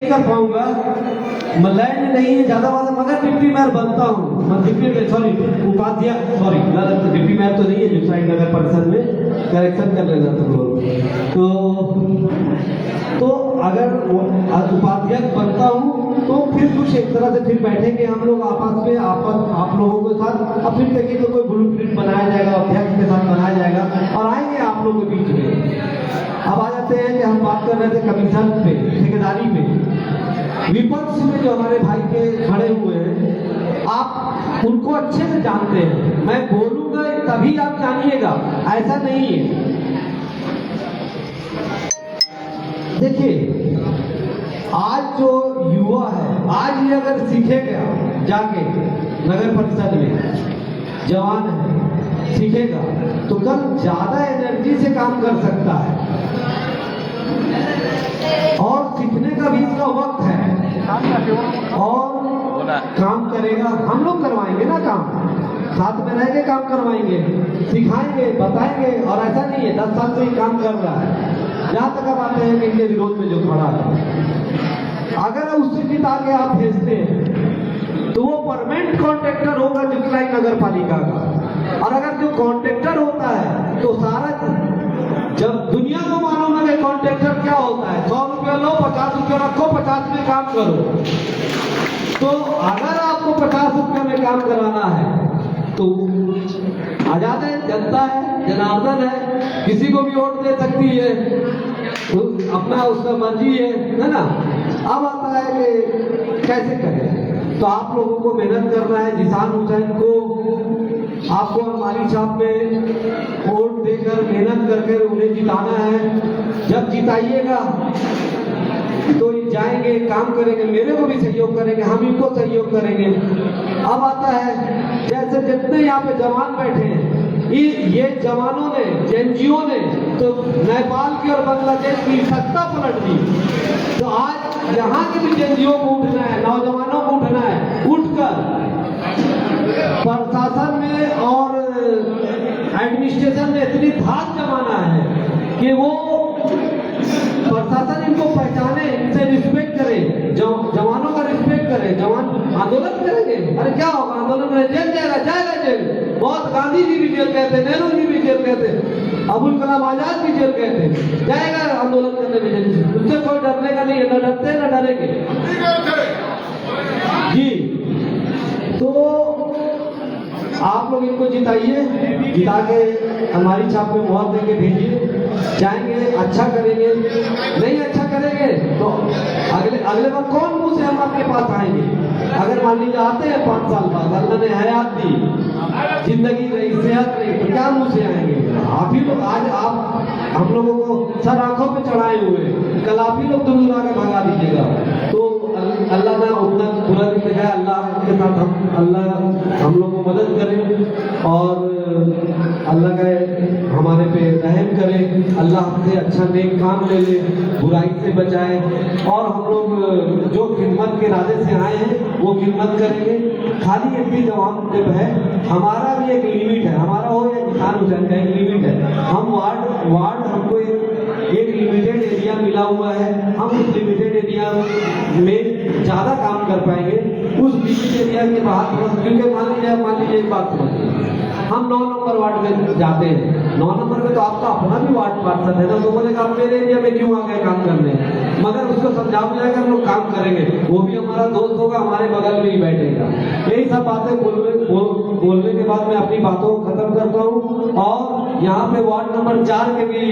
कर पाऊंगा, लैंड नहीं है ज्यादा वाला, मगर डिप्टी मेयर बनता हूँ मैं। डिप्टी मेयर सॉरी उपाध्यक्ष, सॉरी डिप्टी मेयर तो नहीं है जो साइड नगर परिषद में, करेक्शन कर लेना तुम लोग। तो अगर उपाध्यक्ष बनता हूँ तो फिर कुछ एक तरह से फिर बैठेंगे हम लोग आपस में, आप लोगों के साथ, और फिर देखिए तो कोई ब्लूप्रिंट बनाया जाएगा, अध्यक्ष के साथ बनाया जाएगा और आएंगे आप लोगों के बीच में। अब आ जाते हैं कि हम बात कर रहे थे कमीशन पे, ठेकेदारी पे। विपक्ष में जो हमारे भाई के खड़े हुए हैं, आप उनको अच्छे से जानते हैं, मैं बोलूंगा तभी आप जानिएगा, ऐसा नहीं है। देखिए आज जो युवा है, आज ये अगर सीखेगा जाके नगर परिषद में, जवान है सीखेगा तो कल ज्यादा एनर्जी से काम कर सकता है, और सीखने का भी इसका वक्त है, और काम करेगा। हम लोग करवाएंगे ना काम, साथ में रह के काम करवाएंगे, सिखाएंगे, बताएंगे। और ऐसा नहीं है 10 साल से ही काम कर रहा है। जहां तक अब आते हैं कि इनके विरोध में जो खड़ा है, अगर उससे जिता के आप भेजते हैं तो वो परमानेंट कॉन्ट्रैक्टर होगा जितलाई नगर पालिका का। और अगर जो कॉन्ट्रैक्टर होता है तो सारा, जब दुनिया को मालूम है कि कॉन्ट्रैक्टर क्या होता है, 100 रुपया लो, 50 रुपया रखो, 50 में काम करो। तो अगर आपको 50 रुपया में काम कराना है तो आजाद है, जनता है, जनार्दन है, किसी को भी वोट दे सकती है, अपना उसका मर्जी है ना। अब आता है कि कैसे करें, तो आप लोगों को मेहनत करना है। जिसान हुसैन को आपको हमारी छाप में वोट देकर मेहनत करके उन्हें जिताना है। जब जिताइएगा तो जाएंगे, काम करेंगे, मेरे को भी सहयोग करेंगे, हम इनको सहयोग करेंगे। अब आता है जैसे जितने यहाँ पे जवान बैठे हैं, ये जवानों ने, एनजीओ ने तो नेपाल की और बांग्लादेश की सत्ता पलट दी। तो आज यहाँ के भी एनजीओ को उठना है, नौजवानों को उठना है, उठकर प्रशासन में और एडमिनिस्ट्रेशन में इतनी धाक जमाना है कि वो प्रशासन इनको पहचाने, इनसे रिस्पेक्ट करे, जवानों का रिस्पेक्ट करे। जवान आंदोलन करेंगे, अरे क्या होगा आंदोलन में, जेल जाएगा जेल। बहुत गांधी जी भी जेल गए थे, नेहरू जी भी जेल गए थे, अबुल कलाम आजाद भी जेल गए थे, जाएगा आंदोलन करने में जेल। उससे कोई डरने का नहीं है, न डरते न डरेंगे जी। तो आप लोग इनको जिताइए, जिता के हमारी छाप में मोहर देके भेजिए। जाएंगे, अच्छा करेंगे, नहीं अच्छा करेंगे तो अगले बार कौन मुंह से हम आपके पास आएंगे। अगर मान लीजिए आते हैं 5 साल बाद, अल्लाह ने हयात दी, जिंदगी रही, सेहत रही, तो क्या मुंह से आएंगे। आप ही लोग, आज आप हम लोगों को सर आंखों पे चढ़ाए हुए, कल आप ही लोग दूर आके भगा दीजिएगा। तो अल्लाह ना उतना बुरा नहीं लिखा है, अल्लाह के साथ अल्लाह हम लोग को मदद करे और अल्लाह का हमारे पे रहम करे। अल्लाह हमसे अच्छा नेक काम ले ले, बुराई से बचाए, और हम लोग जो खिदमत के इरादे से आए हैं वो खिदमत करेंगे। खाली इतनी जवाब जब है, हमारा भी एक लिमिट है, हमारा हो या जिसान हुसैन का एक लिमिट है। हम वार्ड हमको एक लिमिटेड एरिया मिला हुआ है, हम उस लिमिटेड एरिया में ज्यादा काम कर पाएंगे। उस लिमिटेड एरिया के बाहर, क्योंकि मान लीजिए एक बात समझिए, हम 9 नंबर वार्ड में जाते हैं, 9 नंबर में तो आपका अपना भी वार्ड पार्षद है ना, तो बोलेगा आप मेरे एरिया में क्यों आ गए काम करने, मगर उसको समझा बुझाकर हम लोग काम करेंगे, वो भी हमारा दोस्त होगा, हमारे बगल में ही बैठेगा। यही सब बातें बोलने के बाद मैं अपनी बातों को खत्म करता हूँ। और यहाँ पे वार्ड नंबर 4 के भी